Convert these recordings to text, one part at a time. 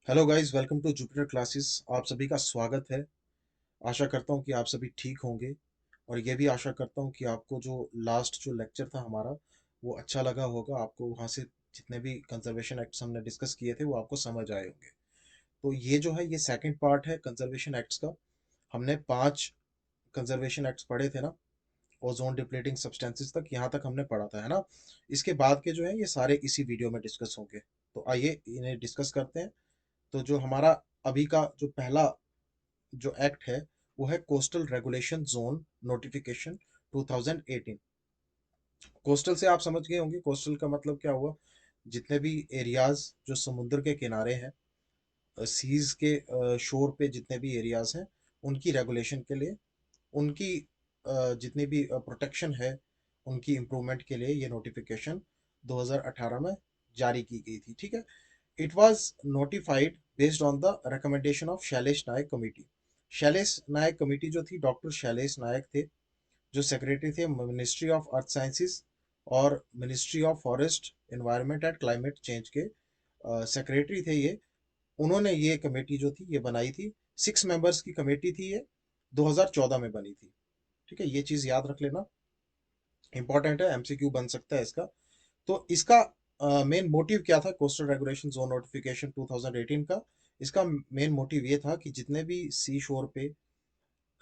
Hello guys, welcome to Jupiter classes. आप सभी का स्वागत है। आशा करता हूँ कि आप सभी ठीक होंगे और ये भी आशा करता हूँ कि आपको जो लास्ट जो लेक्चर था हमारा वो अच्छा लगा होगा। आपको वहाँ से जितने भी कंजर्वेशन एक्ट्स हमने डिस्कस किए थे वो आपको समझ आए होंगे। तो ये जो है ये सेकंड पार्ट है कंजर्वेशन एक्ट्स का। हमने 5 कंजर्वेशन एक्ट्स पढ़े थे ना, ओजोन डिप्लीटिंग सब्सटेंसेस तक, यहाँ तक हमने पढ़ा था, है ना। इसके बाद के जो है ये सारे इसी वीडियो में डिस्कस होंगे। तो आइए इन्हें डिस्कस करते हैं। तो जो हमारा अभी का जो पहला जो एक्ट है वो है coastal regulation zone notification 2018। Coastal से आप समझ गए होंगे, कोस्टल का मतलब क्या हुआ। जितने भी एरियाज जो समुद्र के किनारे हैं, सीज के शोर पे जितने भी एरियाज हैं, उनकी रेगुलेशन के लिए, उनकी जितनी भी प्रोटेक्शन है, उनकी इम्प्रूवमेंट के लिए ये नोटिफिकेशन 2018 में जारी की गई थी। ठीक है। It was notified based on the recommendation of Shailesh Nayak committee. Shailesh Nayak committee जो थी, डॉक्टर शैलेश नायक थे, जो सेक्रेटरी थे मिनिस्ट्री ऑफ अर्थ साइंसेस और ministry of forest environment and climate change के सेक्रेटरी थे ये। उन्होंने ये कमेटी जो थी ये बनाई थी। 6 मेंबर्स की कमेटी थी ये, 2014 में बनी थी। ठीक है, ये चीज याद रख लेना, इंपॉर्टेंट है, एमसीक्यू बन सकता है इसका। तो इसका मेन मोटिव क्या था कोस्टल रेगुलेशन जोन नोटिफिकेशन 2018 का। इसका मेन मोटिव ये था कि जितने भी सी शोर पे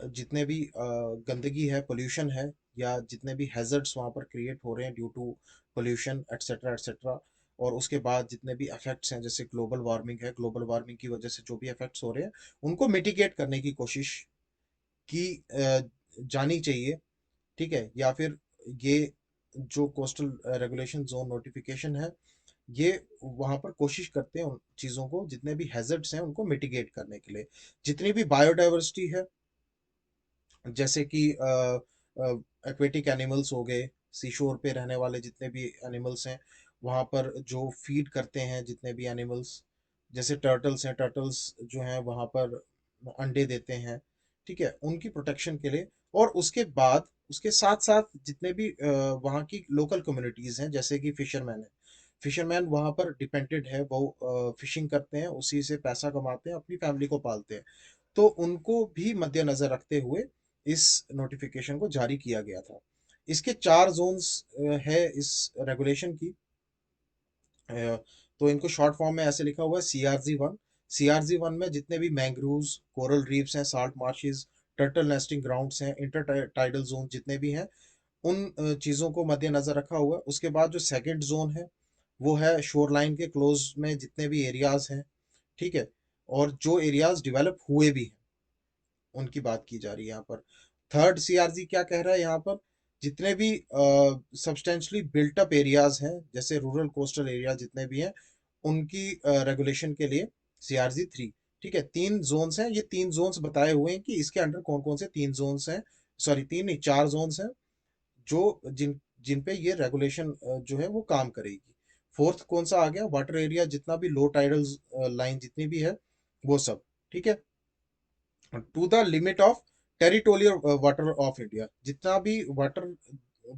जितने भी गंदगी है, पोल्यूशन है, या जितने भी हैजर्ड्स वहाँ पर क्रिएट हो रहे हैं due to pollution etcetera etcetera, और उसके बाद जितने भी इफेक्ट्स हैं, जैसे ग्लोबल वार्मिंग है, ग्लोबल वार्मिंग की वजह से जो भी इफेक्ट्स हो रहे हैं उनको मिटिगेट करने की कोशिश की जानी चाहिए। ठीक है। या फिर ये जो कोस्टल रेगुलेशन जोन नोटिफिकेशन है, ये वहां पर कोशिश करते हैं उन चीजों को, जितने भी हैजर्ड्स हैं उनको मिटिगेट करने के लिए। जितनी भी बायोडाइवर्सिटी है, जैसे कि एक्वेटिक एनिमल्स हो गए, सीशोर पे रहने वाले जितने भी एनिमल्स हैं, वहाँ पर जो फीड करते हैं जितने भी एनिमल्स, जैसे टर्टल्स हैं, टर्टल्स जो हैं वहाँ पर अंडे देते हैं। ठीक है, उनकी प्रोटेक्शन के लिए। और उसके बाद उसके साथ साथ जितने भी वहाँ की लोकल कम्युनिटीज़ हैं, जैसे कि फिशरमैन है, फिशरमैन वहाँ पर डिपेंडेंट है, वो फिशिंग करते हैं, उसी से पैसा कमाते हैं, अपनी फैमिली को पालते हैं। तो उनको भी मद्देनजर रखते हुए इस नोटिफिकेशन को जारी किया गया था। इसके 4 जोन्स है इस रेगुलेशन की। तो इनको शॉर्ट फॉर्म में ऐसे लिखा हुआ है, CRZ 1। CRZ 1 में जितने भी मैंग्रोव्स, कोरल रीफ्स हैं, salt marches, turtle nesting grounds हैं, इंटर टाइडल जोन जितने भी हैं, उन चीज़ों को मद्देनजर रखा हुआ है। उसके बाद जो सेकंड जोन है वो है शोर लाइन के क्लोज में जितने भी एरियाज हैं। ठीक है। और जो एरियाज डेवलप हुए भी हैं उनकी बात की जा रही है यहाँ पर। थर्ड CRZ क्या कह रहा है यहाँ पर, जितने भी सब्सटेंशली बिल्ट अप एरियाज हैं, जैसे रूरल कोस्टल एरिया जितने भी हैं, उनकी रेगुलेशन के लिए CRZ 3। ठीक है, 3 जोन्स हैं, ये 3 जोन्स बताए हुए हैं कि इसके अंडर कौन कौन से 3 जोन्स हैं। सॉरी, 3 नहीं, 4 जोन्स हैं जो जिन जिन पे ये रेगुलेशन जो है वो काम करेगी। फोर्थ कौन सा आ गया, वाटर एरिया, जितना भी लो टाइडल लाइन जितनी भी है वो सब। ठीक है। To the limit of territorial water of India, जितना भी वाटर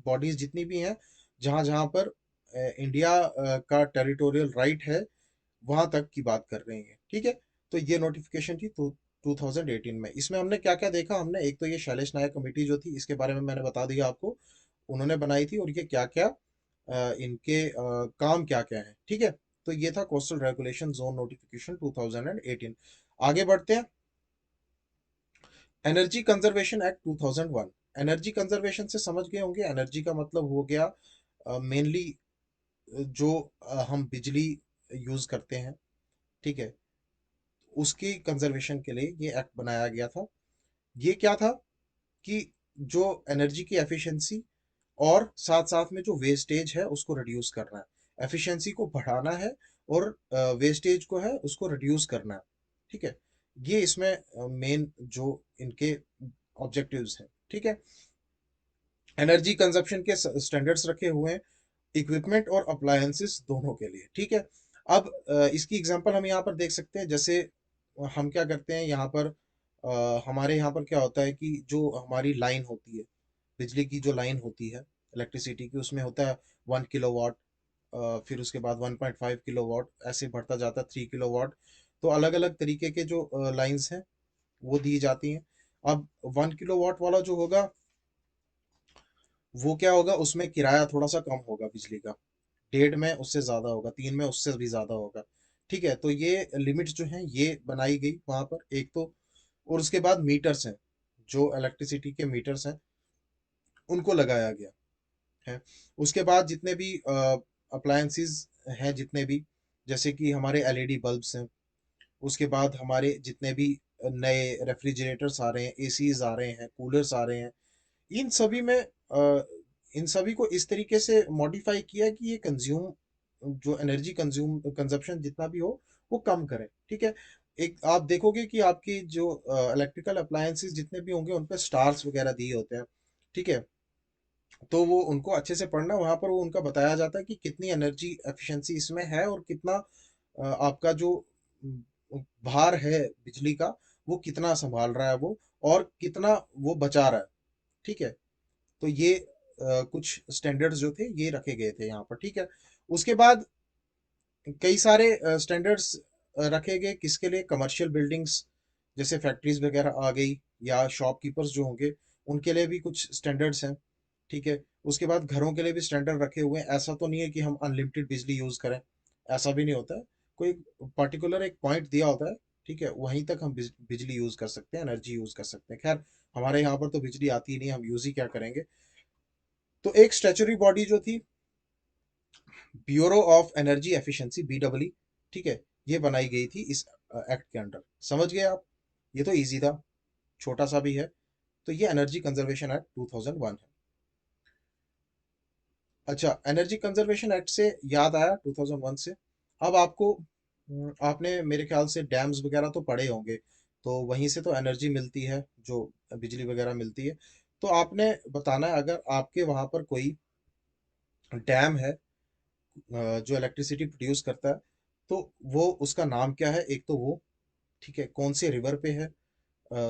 बॉडीज जितनी भी हैं, जहां जहां पर इंडिया का टेरिटोरियल राइट है, वहां तक की बात कर रहे हैं। ठीक है। तो ये नोटिफिकेशन थी तो 2018 में। इसमें हमने क्या क्या देखा, हमने एक तो ये शैलेश नायक कमेटी जो थी, इसके बारे में मैंने बता दिया आपको, उन्होंने बनाई थी, और ये क्या क्या इनके काम क्या क्या है। ठीक है। तो ये था कोस्टल रेगुलेशन जोन नोटिफिकेशन 2018। आगे बढ़ते हैं। Energy conservation act 2001। Energy conservation से समझ गए होंगे, एनर्जी का मतलब हो गया मेनली जो हम बिजली यूज करते हैं। ठीक है, उसकी कंजर्वेशन के लिए ये एक्ट बनाया गया था। ये क्या था कि जो एनर्जी की एफिशिएंसी और साथ साथ में जो वेस्टेज है उसको रिड्यूस करना है, एफिशिएंसी को बढ़ाना है, और वेस्टेज को है उसको रिड्यूस करना है। ठीक है, ये इसमें मेन जो इनके ऑब्जेक्टिव्स हैं। ठीक है। एनर्जी कंजप्शन के स्टैंडर्ड्स रखे हुए हैं इक्विपमेंट और अप्लायंसेस दोनों के लिए। ठीक है। अब इसकी एग्जांपल हम यहाँ पर देख सकते हैं। जैसे हम क्या करते हैं यहाँ पर, हमारे यहाँ पर क्या होता है कि जो हमारी लाइन होती है, बिजली की जो लाइन होती है इलेक्ट्रिसिटी की, उसमें होता है 1 किलोवाट, फिर उसके बाद 1.5 किलोवाट, ऐसे बढ़ता जाता है 3 किलोवाट। तो अलग अलग तरीके के जो लाइंस हैं वो दी जाती हैं। अब 1 किलोवाट वाला जो होगा वो क्या होगा, उसमें किराया थोड़ा सा कम होगा बिजली का, 1.5 में उससे ज्यादा होगा, 3 में उससे भी ज्यादा होगा। ठीक है, तो ये लिमिट जो है ये बनाई गई वहां पर एक तो। और उसके बाद मीटर्स हैं, जो इलेक्ट्रिसिटी के मीटर्स हैं उनको लगाया गया है। उसके बाद जितने भी अप्लायंसेस हैं, जितने भी, जैसे कि हमारे एलईडी बल्ब्स हैं, उसके बाद हमारे जितने भी नए रेफ्रिजरेटर्स आ रहे हैं, एसीज आ रहे हैं, कूलर्स आ रहे हैं, इन सभी में इन सभी को इस तरीके से मॉडिफाई किया कि ये कंज्यूम, जो एनर्जी कंज्यूम कंजप्शन जितना भी हो वो कम करे। ठीक है, एक आप देखोगे कि आपकी जो इलेक्ट्रिकल अप्लायंसेस जितने भी होंगे उन पे स्टार्स वगैरह दिए होते हैं। ठीक है, तो वो उनको अच्छे से पढ़ना, वहां पर वो उनका बताया जाता है कि कितनी एनर्जी एफिशिएंसी इसमें है और कितना आपका जो भार है बिजली का वो कितना संभाल रहा है वो, और कितना वो बचा रहा है। ठीक है, तो ये कुछ स्टैंडर्ड्स जो थे ये रखे गए थे यहाँ पर। ठीक है, उसके बाद कई सारे स्टैंडर्ड्स रखे गए किसके लिए, कमर्शियल बिल्डिंग्स, जैसे फैक्ट्रीज वगैरह आ गई, या शॉपकीपर्स जो होंगे उनके लिए भी कुछ स्टैंडर्ड्स हैं। ठीक है, उसके बाद घरों के लिए भी स्टैंडर्ड रखे हुए हैं। ऐसा तो नहीं है कि हम अनलिमिटेड बिजली यूज करें, ऐसा भी नहीं होता है। कोई पर्टिकुलर एक पॉइंट दिया होता है, ठीक है, वहीं तक हम बिजली यूज कर सकते हैं, एनर्जी यूज कर सकते हैं। खैर, हमारे यहाँ पर तो बिजली आती ही नहीं, हम यूज ही क्या करेंगे। तो एक स्टैच्यूटरी बॉडी जो थी, bureau of energy efficiency, BEE, ठीक है, ये बनाई गई थी इस एक्ट के अंडर। समझ गए आप, ये तो इजी था, छोटा सा भी है। तो ये एनर्जी कंजर्वेशन एक्ट 2001 है। अच्छा, एनर्जी कंजर्वेशन एक्ट से याद आया, 2001 से अब आपको आपने मेरे ख्याल से डैम्स वगैरह तो पढ़े होंगे, तो वहीं से तो एनर्जी मिलती है, जो बिजली वगैरह मिलती है। तो आपने बताना है, अगर आपके वहां पर कोई डैम है जो इलेक्ट्रिसिटी प्रोड्यूस करता है, तो वो उसका नाम क्या है, एक तो वो, ठीक है, कौन से रिवर पे है,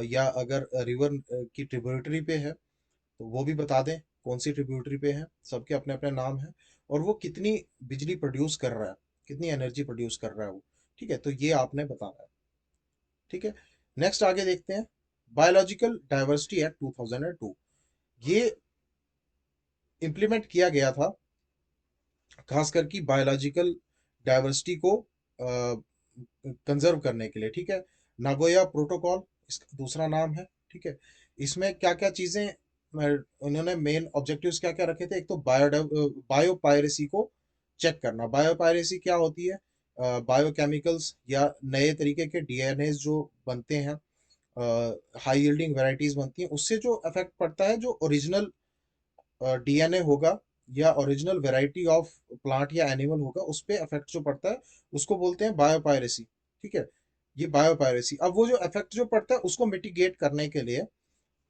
या अगर रिवर की ट्रिब्यूटरी पे है तो वो भी बता दें कौन सी ट्रिब्यूटरी पे है। सबके अपने अपने नाम हैं, और वो कितनी बिजली प्रोड्यूस कर रहा है, कितनी एनर्जी प्रोड्यूस कर रहा है वो। ठीक है, तो ये आपने बताना है। ठीक है, नेक्स्ट आगे देखते हैं, बायोलॉजिकल डाइवर्सिटी एक्ट 2002। ये इंप्लीमेंट किया गया था खासकर की बायोलॉजिकल डाइवर्सिटी को कंजर्व करने के लिए। ठीक है, नागोया प्रोटोकॉल इसका दूसरा नाम है। ठीक है, इसमें क्या क्या चीजें उन्होंने मेन ऑब्जेक्टिव्स क्या क्या रखे थे, एक तो बायोपायरेसी को चेक करना। बायोपायरेसी क्या होती है, बायोकेमिकल्स या नए तरीके के डीएनए जो बनते हैं, हाई यील्डिंग वैरायटीज बनती हैं, उससे जो इफेक्ट पड़ता है, जो ओरिजिनल डीएनए होगा या ओरिजिनल वैरायटी ऑफ प्लांट या एनिमल होगा, उस पे इफेक्ट जो पड़ता है उसको बोलते हैं बायोपायरेसी। ठीक है, ये बायोपायरेसी, अब वो जो इफेक्ट जो पड़ता है उसको मिटिगेट करने के लिए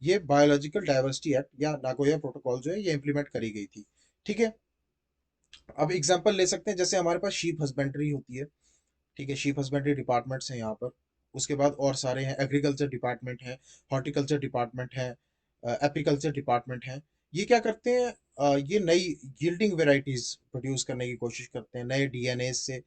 ये बायोलॉजिकल डाइवर्सिटी एक्ट या नागोया प्रोटोकॉल जो है ये इंप्लीमेंट करी गई थी। ठीक है, अब एग्जांपल ले सकते हैं, जैसे हमारे पास शीप हस्बेंड्री होती है। ठीक है, शीप हस्बेंड्री डिपार्टमेंट्स हैं यहाँ पर। उसके बाद और सारे हैं, एग्रीकल्चर डिपार्टमेंट है, हॉर्टिकल्चर डिपार्टमेंट है, एपीकल्चर डिपार्टमेंट है। ये क्या करते हैं, ये नई यील्डिंग वेराइटीज प्रोड्यूस करने की कोशिश करते हैं नए डीएनए से।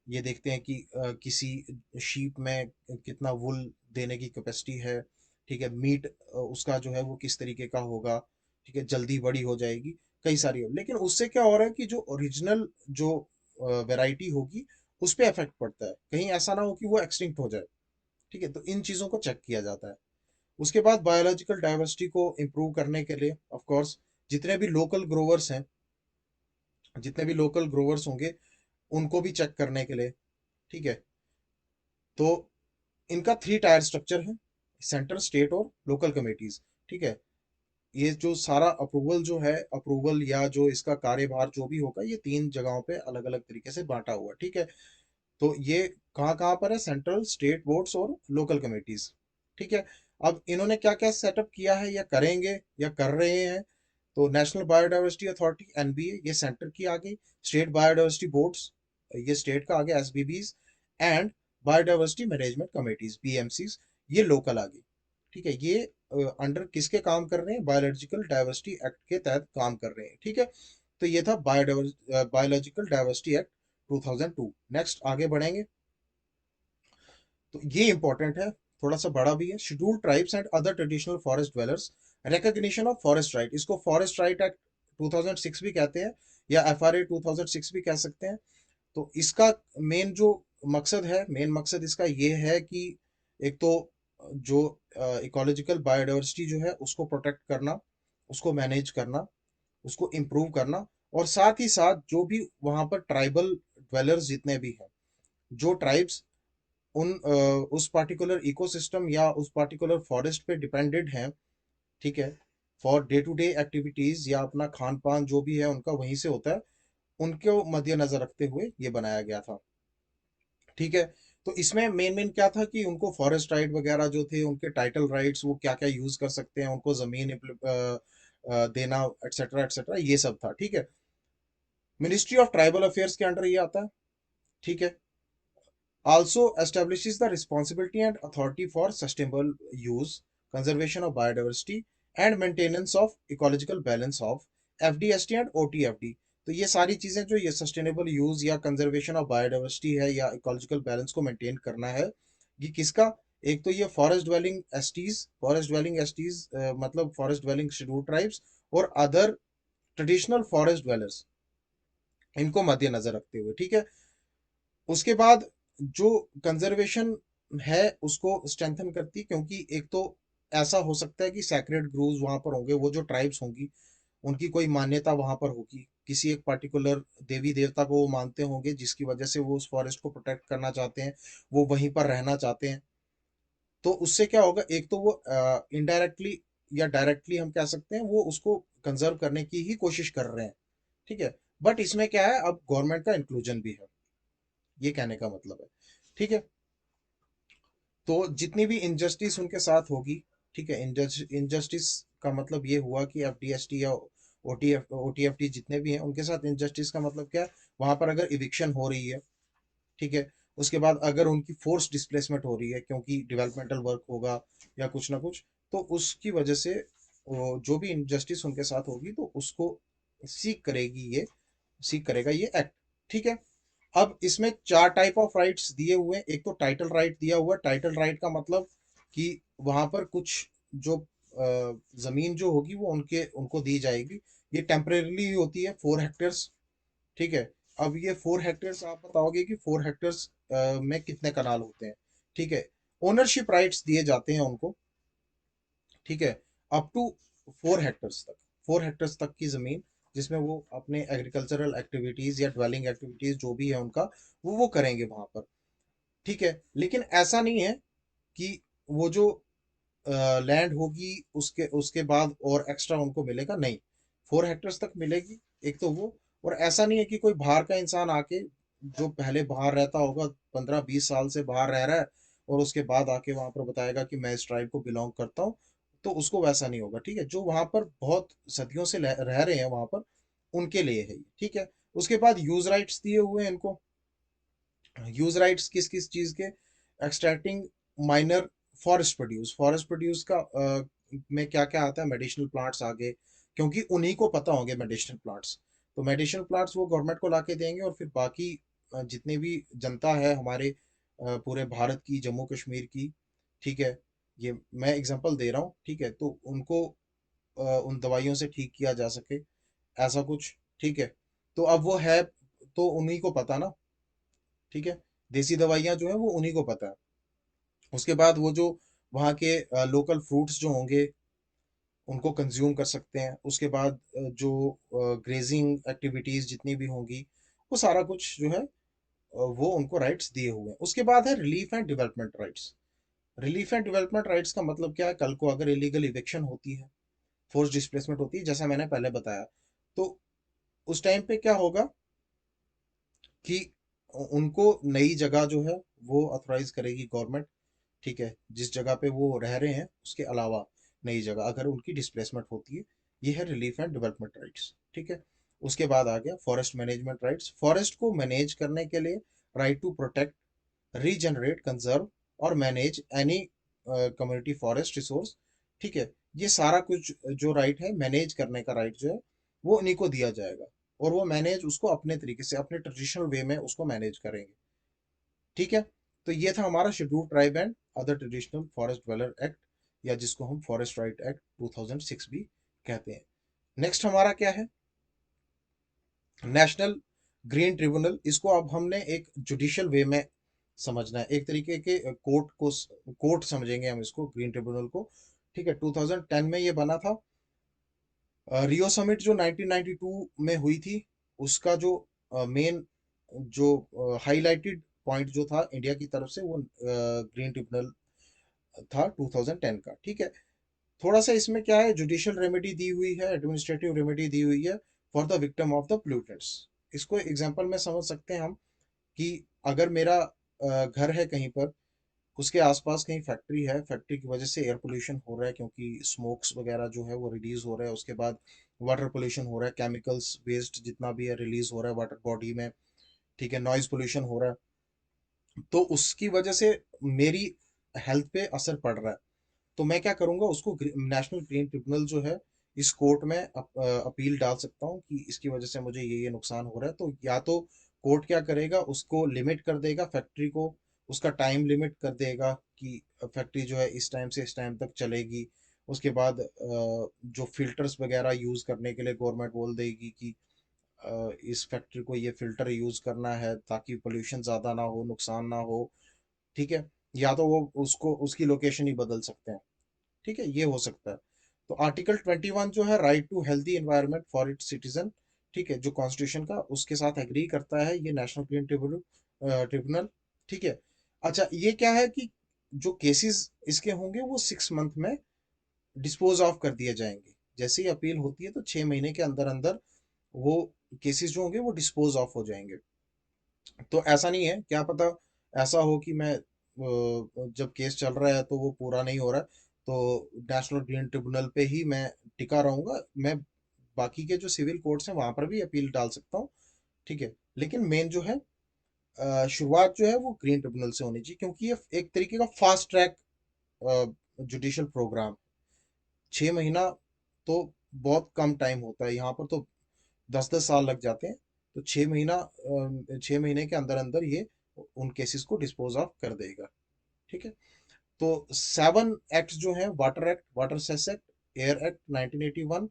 ये देखते हैं कि किसी शीप में कितना वुल देने की कैपेसिटी है। ठीक है, मीट उसका जो है वो किस तरीके का होगा। ठीक है, जल्दी बड़ी हो जाएगी, कई सारी हो, लेकिन उससे क्या हो रहा है कि जो ओरिजिनल जो वैरायटी होगी उस पे इफेक्ट पड़ता है, कहीं ऐसा ना हो कि वो एक्सटिंक्ट हो जाए। ठीक है, तो इन चीजों को चेक किया जाता है। उसके बाद बायोलॉजिकल डाइवर्सिटी को इम्प्रूव करने के लिए ऑफ कोर्स जितने भी लोकल ग्रोवर्स हैं, जितने भी लोकल ग्रोवर्स होंगे उनको भी चेक करने के लिए। ठीक है, तो इनका 3 टायर स्ट्रक्चर है, सेंटर, स्टेट और लोकल कमेटीज। ठीक है, ये जो सारा अप्रूवल जो है, अप्रूवल या जो इसका कार्यभार जो भी होगा, ये 3 जगहों पे अलग अलग तरीके से बांटा हुआ है। ठीक है, तो ये कहाँ कहाँ पर है, सेंट्रल, स्टेट बोर्ड्स और लोकल कमेटीज। ठीक है, अब इन्होंने क्या क्या सेटअप किया है या करेंगे या कर रहे हैं, तो नेशनल बायोडाइवर्सिटी अथॉरिटी, एनबीए, ये सेंटर की आ गई। स्टेट बायोडाइवर्सिटी बोर्ड्स, ये स्टेट का आ गया, एसबीबीज। एंड बायोडाइवर्सिटी मैनेजमेंट कमेटीज, बीएमसीज, ये लोकल आ गई। ठीक है, ये अंडर किसके काम कर रहे हैं, बायोलॉजिकल डाइवर्सिटी एक्ट के तहत काम कर रहे हैं। ठीक है, तो ये था बायोलॉजिकल डाइवर्सिटी एक्ट 2002। नेक्स्ट आगे बढ़ेंगे। तो ये इंपॉर्टेंट है, थोड़ा सा बड़ा भी है। Scheduled tribes and other traditional forest dwellers, recognition of forest right, इसको फॉरेस्ट राइट एक्ट 2006 भी कहते हैं, या FRA 2006 भी कह सकते हैं। तो इसका मेन जो मकसद है, मेन मकसद इसका ये है कि एक तो जो इकोलॉजिकल बायोडाइवर्सिटी जो है उसको प्रोटेक्ट करना, उसको मैनेज करना, उसको इम्प्रूव करना, और साथ ही साथ जो भी वहां पर ट्राइबल ड्वेलर्स जितने भी हैं, जो ट्राइब्स उस पार्टिकुलर इकोसिस्टम या उस पार्टिकुलर फॉरेस्ट पे डिपेंडेड हैं, ठीक है, for day to day activities या अपना खान पान जो भी है उनका वहीं से होता है, उनको मद्देनजर रखते हुए ये बनाया गया था। ठीक है। तो इसमें मेन मेन क्या था कि उनको फॉरेस्ट राइट वगैरह जो थे, उनके टाइटल राइट्स, वो क्या क्या यूज कर सकते हैं, उनको जमीन देना, एटसेट्रा एटसेट्रा, ये सब था। ठीक है। मिनिस्ट्री ऑफ ट्राइबल अफेयर्स के अंडर ये आता है। ठीक है। Also establishes the responsibility and authority for sustainable use, conservation of biodiversity and maintenance of ecological balance of FDST and OTFD। तो ये सारी चीजें जो ये सस्टेनेबल यूज या कंजर्वेशन ऑफ बायोडाइवर्सिटी है या इकोलॉजिकल बैलेंस को मेंटेन करना है, ये किसका? एक तो ये फॉरेस्ट ड्वेलिंग एसटीज, मतलब फॉरेस्ट ड्वेलिंग शेड्यूल ट्राइब्स और अदर ट्रेडिशनल फॉरेस्ट ड्वेलर्स, इनको मद्देनजर रखते हुए। ठीक है। उसके बाद जो कंजर्वेशन है उसको स्ट्रेंथन करती, क्योंकि एक तो ऐसा हो सकता है कि सैक्रेड ग्रोव्स वहां पर होंगे, वो जो ट्राइब्स होंगी उनकी कोई मान्यता वहां पर होगी, किसी एक पर्टिकुलर देवी देवता को वो मानते होंगे, जिसकी वजह से वो उस फॉरेस्ट को प्रोटेक्ट करना चाहते हैं, वो वहीं पर रहना चाहते हैं। तो उससे क्या होगा, एक तो वो इनडायरेक्टली या डायरेक्टली हम कह सकते हैं वो उसको कंजर्व करने की ही कोशिश कर रहे हैं। ठीक है। बट इसमें क्या है, अब गवर्नमेंट का इंक्लूजन भी है, ये कहने का मतलब है। ठीक है। तो जितनी भी इनजस्टिस उनके साथ होगी, ठीक है, इनजस्टिस का मतलब ये हुआ कि FDST या OTFT जितने भी हैं उनके साथ इनजस्टिस का मतलब क्या है, वहां पर अगर इविक्शन हो रही है, ठीक है, उसके बाद अगर उनकी फोर्स डिस्प्लेसमेंट हो रही है क्योंकि डेवलपमेंटल वर्क होगा या कुछ ना कुछ, तो उसकी वजह से जो भी इनजस्टिस उनके साथ होगी तो उसको सीक करेगी ये सीक करेगा ये एक्ट। ठीक है। अब इसमें चार टाइप ऑफ राइट्स दिए हुए हैं। एक तो टाइटल राइट दिया हुआ है। टाइटल राइट का मतलब कि वहां पर कुछ जो जमीन जो होगी वो उनके उनको दी जाएगी। ये टेम्परेली होती है, 4 हेक्टेयर्स। ठीक है। अब ये 4 हेक्टेयर्स, आप बताओगे कि 4 हेक्टेयर्स में कितने कनाल होते हैं। ठीक है। ओनरशिप राइट्स दिए जाते हैं उनको। ठीक है। अप टू 4 हेक्टेयर्स तक, 4 हेक्टेयर्स तक की जमीन, जिसमें वो अपने एग्रीकल्चरल एक्टिविटीज या ड्वेलिंग एक्टिविटीज जो भी है उनका, वो करेंगे वहां पर। ठीक है। लेकिन ऐसा नहीं है कि वो जो लैंड होगी उसके उसके बाद और एक्स्ट्रा उनको मिलेगा, नहीं। 4 हेक्टेयर्स तक मिलेगी, एक तो वो। और ऐसा नहीं है कि कोई बाहर का इंसान आके, जो पहले बाहर रहता होगा, 15-20 साल से बाहर रह रहा है, और उसके बाद आके वहां पर बताएगा कि मैं इस ट्राइब को बिलोंग करता हूँ, तो उसको वैसा नहीं होगा। ठीक है। जो वहां पर बहुत सदियों से रह रहे हैं वहां पर, उनके लिए है ये। ठीक है। उसके बाद यूज राइट्स दिए हुए हैं इनको। यूज राइट्स किस किस चीज के? Extracting minor forest produce, forest produce का में क्या क्या आता है, मेडिसिनल प्लांट्स आगे, क्योंकि उन्हीं को पता होंगे मेडिसिनल प्लांट्स। तो मेडिसिनल प्लांट्स वो गवर्नमेंट को लाके देंगे, और फिर बाकी जितनी भी जनता है हमारे पूरे भारत की, जम्मू कश्मीर की, ठीक है, ये मैं एग्जांपल दे रहा हूँ, ठीक है, तो उनको उन दवाइयों से ठीक किया जा सके, ऐसा कुछ। ठीक है। तो अब वो है, तो उन्हीं को पता ना। ठीक है। देसी दवाइयाँ जो है वो उन्हीं को पता है। उसके बाद वो जो वहाँ के लोकल फ्रूट्स जो होंगे उनको कंज्यूम कर सकते हैं। उसके बाद जो ग्रेजिंग एक्टिविटीज जितनी भी होंगी, वो सारा कुछ जो है वो उनको राइट्स दिए हुए हैं। उसके बाद है relief and development rights. Relief and development rights का मतलब क्या है, कल को अगर इलीगल इविक्शन होती है, फोर्स डिस्प्लेसमेंट होती है, जैसा मैंने पहले बताया, तो उस टाइम पे क्या होगा कि उनको नई जगह जो है वो ऑथराइज करेगी गवर्नमेंट। ठीक है। जिस जगह पे वो रह रहे हैं उसके अलावा नई जगह अगर उनकी डिस्प्लेसमेंट होती है, ये है रिलीफ एंड डेवलपमेंट राइट्स। ठीक है। उसके बाद आ गया फॉरेस्ट मैनेजमेंट राइट्स। फॉरेस्ट को मैनेज करने के लिए right to protect, regenerate, conserve और manage any community forest resource. ठीक है। ये सारा कुछ जो राइट है, मैनेज करने का राइट जो है, वो उन्हीं को दिया जाएगा, और वो मैनेज उसको अपने तरीके से, अपने ट्रेडिशनल वे में उसको मैनेज करेंगे। ठीक है। तो ये था हमारा scheduled tribe and other traditional forest dweller act, या जिसको हम फॉरेस्ट राइट एक्ट 2006 भी कहते हैं। नेक्स्ट हमारा क्या है, नेशनल ग्रीन ट्रिब्यूनल। इसको अब हमने एक जुडिशियल वे में समझना है, एक तरीके के कोर्ट समझेंगे हम इसको, ग्रीन ट्रिब्यूनल को। ठीक है, 2010 में ये बना था। रियो समिट जो 1992 में हुई थी, उसका जो मेन जो हाईलाइटेड पॉइंट जो था इंडिया की तरफ से, वो ग्रीन ट्रिब्यूनल था 2010 का। ठीक है, थोड़ा सा इसमें क्या है, जुडिशियल रेमेडी दी हुई है, एडमिनिस्ट्रेटिव रेमेडी दी हुई है for the victim of the pollutants. इसको एग्जांपल में समझ सकते हैं हम, कि अगर मेरा घर है कहीं पर, उसके आसपास कहीं फैक्ट्री है, फैक्ट्री की वजह से एयर पोल्यूशन हो रहा है, क्योंकि स्मोक्स वगैरह जो है वो रिलीज हो रहा है, उसके बाद वाटर पोल्यूशन हो रहा है, केमिकल्स वेस्ट जितना भी है रिलीज हो रहा है वाटर बॉडी में। ठीक है, नॉइज पोल्यूशन हो रहा है, तो उसकी वजह से मेरी हेल्थ पे असर पड़ रहा है। तो मैं क्या करूंगा, उसको नेशनल ग्रीन ट्रिब्यूनल जो है, इस कोर्ट में अपील डाल सकता हूँ कि इसकी वजह से मुझे ये नुकसान हो रहा है। तो या तो कोर्ट क्या करेगा, उसको लिमिट कर देगा फैक्ट्री को, उसका टाइम लिमिट कर देगा कि फैक्ट्री जो है इस टाइम से इस टाइम तक चलेगी। उसके बाद जो फिल्टर्स वगैरह यूज करने के लिए गवर्नमेंट बोल देगी कि इस फैक्ट्री को ये फिल्टर यूज करना है ताकि पोल्यूशन ज्यादा ना हो, नुकसान ना हो। ठीक है, या तो वो उसको उसकी लोकेशन ही बदल सकते हैं। ठीक है, ये हो सकता है। तो आर्टिकल 21 जो है, right to healthy environment for its citizen, ठीक है, जो कॉन्स्टिट्यूशन का उसके साथ एग्री करता है ये नेशनल ग्रीन ट्रिब्यूनल ट्रिब्यूनल। ठीक है, अच्छा ये क्या है कि जो केसेस इसके होंगे वो 6 मंथ में डिस्पोज ऑफ कर दिए जाएंगे। जैसे ही अपील होती है तो 6 महीने के अंदर अंदर वो केसेस जो होंगे वो डिस्पोज ऑफ हो जाएंगे। तो ऐसा नहीं है, क्या पता ऐसा हो कि मैं जब केस चल रहा है तो वो पूरा नहीं हो रहा है, तो नेशनल ग्रीन ट्रिब्यूनल पे ही मैं टिका रहूंगा। मैं बाकी के जो सिविल कोर्ट्स हैं वहां पर भी अपील डाल सकता हूँ। ठीक है, लेकिन मेन जो है शुरुआत जो है वो ग्रीन ट्रिब्यूनल से होनी चाहिए, क्योंकि ये एक तरीके का फास्ट ट्रैक जुडिशियल प्रोग्राम। 6 महीना तो बहुत कम टाइम होता है, यहाँ पर तो 10-10 साल लग जाते हैं। तो 6 महीने के अंदर अंदर ये उन केसेस को डिस्पोज ऑफ कर देगा। ठीक है, तो 7 एक्ट जो है, water act, water cess act, air act 1981,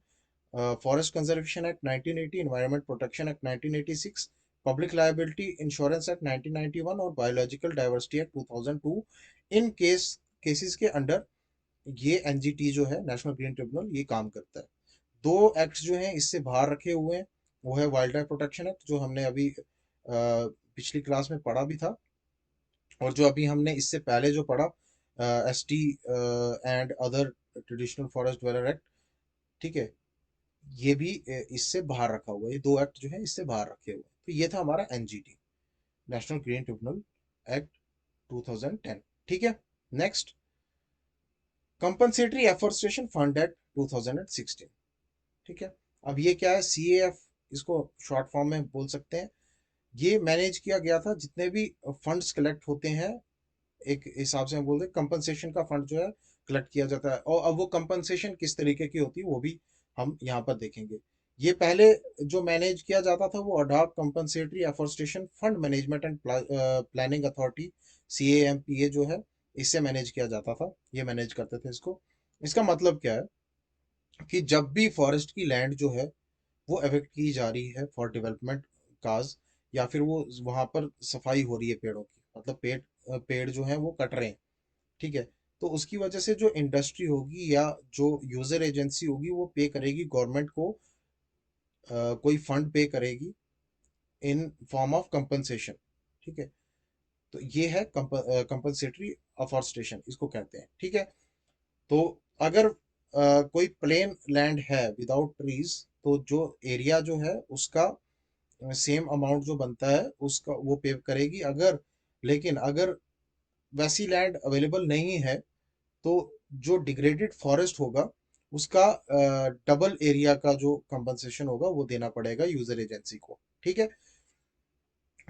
forest conservation act 1980, environment protection act 1986, public liability insurance act 1991 और बायोलॉजिकल डाइवर्सिटी एक्ट 2002। इन केसेस के अंडर ये एनजीटी जो है, नेशनल ग्रीन ट्रिब्यूनल, ये काम करता है। दो एक्ट्स जो हैं इससे बाहर रखे हुए हैं, वो है वाइल्ड लाइफ प्रोटेक्शन एक्ट, जो हमने अभी पिछली क्लास में पढ़ा भी था, और जो अभी हमने इससे पहले जो पढ़ा, S T and other traditional forest dweller act. ठीक है, ये भी इससे बाहर रखा हुआ है, ये दो एक्ट जो है इससे बाहर रखे हुए हैं। तो ये था हमारा NGT, national green tribunal act 2010। ठीक है, next, compensatory afforestation fund act 2016। ठीक है, अब ये क्या है, सीएएफ इसको शॉर्ट फॉर्म में बोल सकते हैं। ये मैनेज किया गया था, जितने भी फंड्स कलेक्ट होते हैं, एक हिसाब से हम बोलते हैं कंपनसेशन का फंड जो है कलेक्ट किया जाता है। और अब वो कंपनसेशन किस तरीके की होती है वो भी हम यहाँ पर देखेंगे। ये पहले जो मैनेज किया जाता था वो ad hoc compensatory afforestation fund management and planning authority, CAMPA जो है, इससे मैनेज किया जाता था, ये मैनेज करते थे इसको। इसका मतलब क्या है कि जब भी फॉरेस्ट की लैंड जो है वो अफेक्ट की जा रही है फॉर डेवलपमेंट काज, या फिर वो वहां पर सफाई हो रही है पेड़ों की, मतलब पेड़ जो है वो कट रहे हैं। ठीक है, तो उसकी वजह से जो इंडस्ट्री होगी या जो यूजर एजेंसी होगी वो पे करेगी गवर्नमेंट को, कोई फंड पे करेगी इन फॉर्म ऑफ कंपनसेशन। ठीक है, तो ये है कंपनसेटरी अफॉरेस्टेशन इसको कहते हैं। ठीक है, तो अगर कोई प्लेन लैंड है विदाउट ट्रीज, तो जो एरिया जो है उसका सेम अमाउंट जो बनता है उसका वो पे करेगी। अगर, लेकिन अगर वैसी लैंड अवेलेबल नहीं है, तो जो डिग्रेडेड फॉरेस्ट होगा उसका डबल एरिया का जो कंपनसेशन होगा वो देना पड़ेगा यूजर एजेंसी को। ठीक है,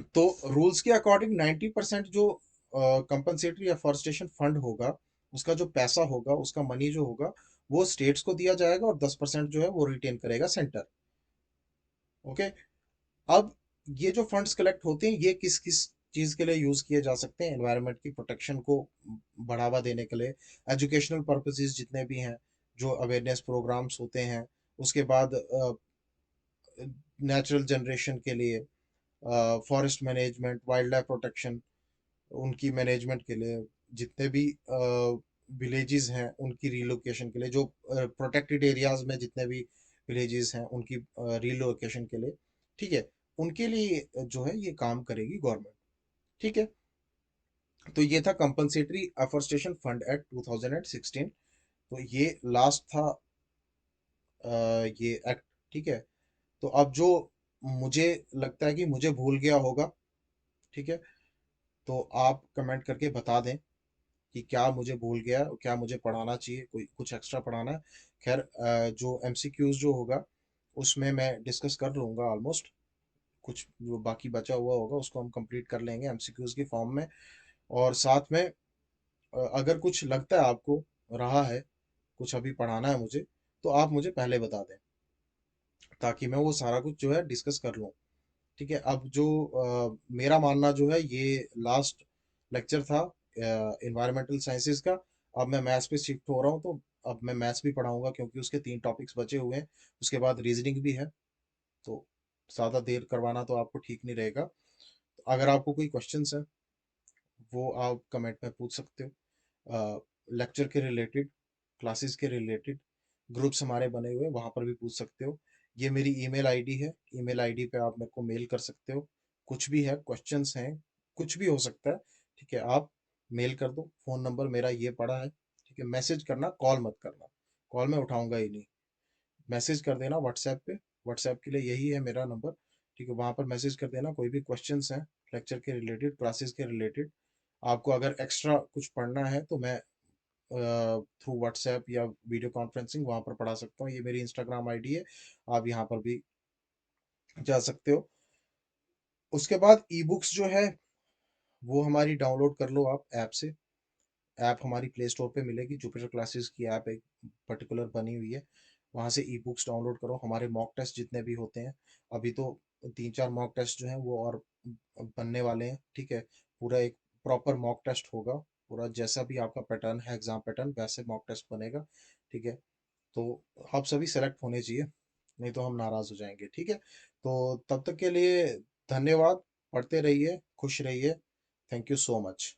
तो रूल्स के अकॉर्डिंग 90% जो कंपनसेटरी अफॉरेस्टेशन फंड होगा, उसका जो पैसा होगा, उसका मनी जो होगा, वो स्टेट्स को दिया जाएगा, और 10% जो है वो रिटेन करेगा सेंटर। ओके, अब ये जो फंड्स कलेक्ट होते हैं ये किस किस चीज़ के लिए यूज़ किए जा सकते हैं, एनवायरनमेंट की प्रोटेक्शन को बढ़ावा देने के लिए, एजुकेशनल पर्पसेस जितने भी हैं, जो अवेयरनेस प्रोग्राम्स होते हैं, उसके बाद नेचुरल जनरेशन के लिए, forest management, wild life protection, उनकी मैनेजमेंट के लिए, जितने भी विलेजेस हैं उनकी रिलोकेशन के लिए, जो प्रोटेक्टेड एरियाज में जितने भी विलेजेस हैं उनकी रिलोकेशन के लिए, ठीक है, उनके लिए जो है ये काम करेगी गवर्नमेंट। ठीक है, तो ये था कंपनसेटरी अफॉरेस्टेशन फंड एक्ट 2016। तो ये लास्ट था ये एक्ट। ठीक है, तो अब जो मुझे लगता है कि मुझे भूल गया होगा, ठीक है, तो आप कमेंट करके बता दें कि क्या मुझे भूल गया, क्या मुझे पढ़ाना चाहिए, कोई कुछ एक्स्ट्रा पढ़ाना है। खैर जो एमसीक्यूज जो होगा उसमें मैं डिस्कस कर लूँगा ऑलमोस्ट। कुछ जो बाकी बचा हुआ होगा उसको हम कंप्लीट कर लेंगे एमसीक्यूज की फॉर्म में। और साथ में अगर कुछ लगता है आपको रहा है, कुछ अभी पढ़ाना है मुझे, तो आप मुझे पहले बता दें ताकि मैं वो सारा कुछ जो है डिस्कस कर लूँ। ठीक है, अब जो मेरा मानना जो है ये लास्ट लेक्चर था इन्वायरमेंटल साइंसेज का। अब मैं मैथ्स पे शिफ्ट हो रहा हूँ, तो अब मैं मैथ्स भी पढ़ाऊंगा क्योंकि उसके 3 टॉपिक्स बचे हुए हैं। उसके बाद रीजनिंग भी है, तो ज़्यादा देर करवाना तो आपको ठीक नहीं रहेगा। तो अगर आपको कोई क्वेश्चंस है वो आप कमेंट में पूछ सकते हो, लेक्चर के रिलेटेड, क्लासेस के रिलेटेड। ग्रुप्स हमारे बने हुए हैं वहाँ पर भी पूछ सकते हो। ये मेरी ईमेल आईडी है, ईमेल आईडी पे आप मेरे को मेल कर सकते हो। कुछ भी है, क्वेश्चंस हैं, कुछ भी हो सकता है, ठीक है, आप मेल कर दो। फ़ोन नंबर मेरा ये पड़ा है, ठीक है। मैसेज करना, कॉल मत करना, कॉल मैं उठाऊंगा ही नहीं। मैसेज कर देना व्हाट्सएप पे, व्हाट्सएप के लिए यही है मेरा नंबर, ठीक है। वहाँ पर मैसेज कर देना, कोई भी क्वेश्चंस हैं लेक्चर के रिलेटेड, क्लासेस के रिलेटेड। आपको अगर एक्स्ट्रा कुछ पढ़ना है तो मैं थ्रू व्हाट्सएप या वीडियो कॉन्फ्रेंसिंग वहाँ पर पढ़ा सकता हूँ। ये मेरी इंस्टाग्राम आईडी है, आप यहाँ पर भी जा सकते हो। उसके बाद ई बुक्स जो है वो हमारी डाउनलोड कर लो आप ऐप से। ऐप हमारी प्ले स्टोर पे मिलेगी, जुपिटर क्लासेस की ऐप एक पर्टिकुलर बनी हुई है। वहाँ से ई बुक्स डाउनलोड करो, हमारे मॉक टेस्ट जितने भी होते हैं, अभी तो 3-4 मॉक टेस्ट जो हैं वो और बनने वाले हैं, ठीक है। पूरा एक प्रॉपर मॉक टेस्ट होगा, पूरा जैसा भी आपका पैटर्न है, एग्जाम पैटर्न, वैसे मॉक टेस्ट बनेगा, ठीक है। तो आप सभी सेलेक्ट होने चाहिए, नहीं तो हम नाराज हो जाएंगे, ठीक है। तो तब तक के लिए धन्यवाद, पढ़ते रहिए, खुश रहिए। Thank you so much.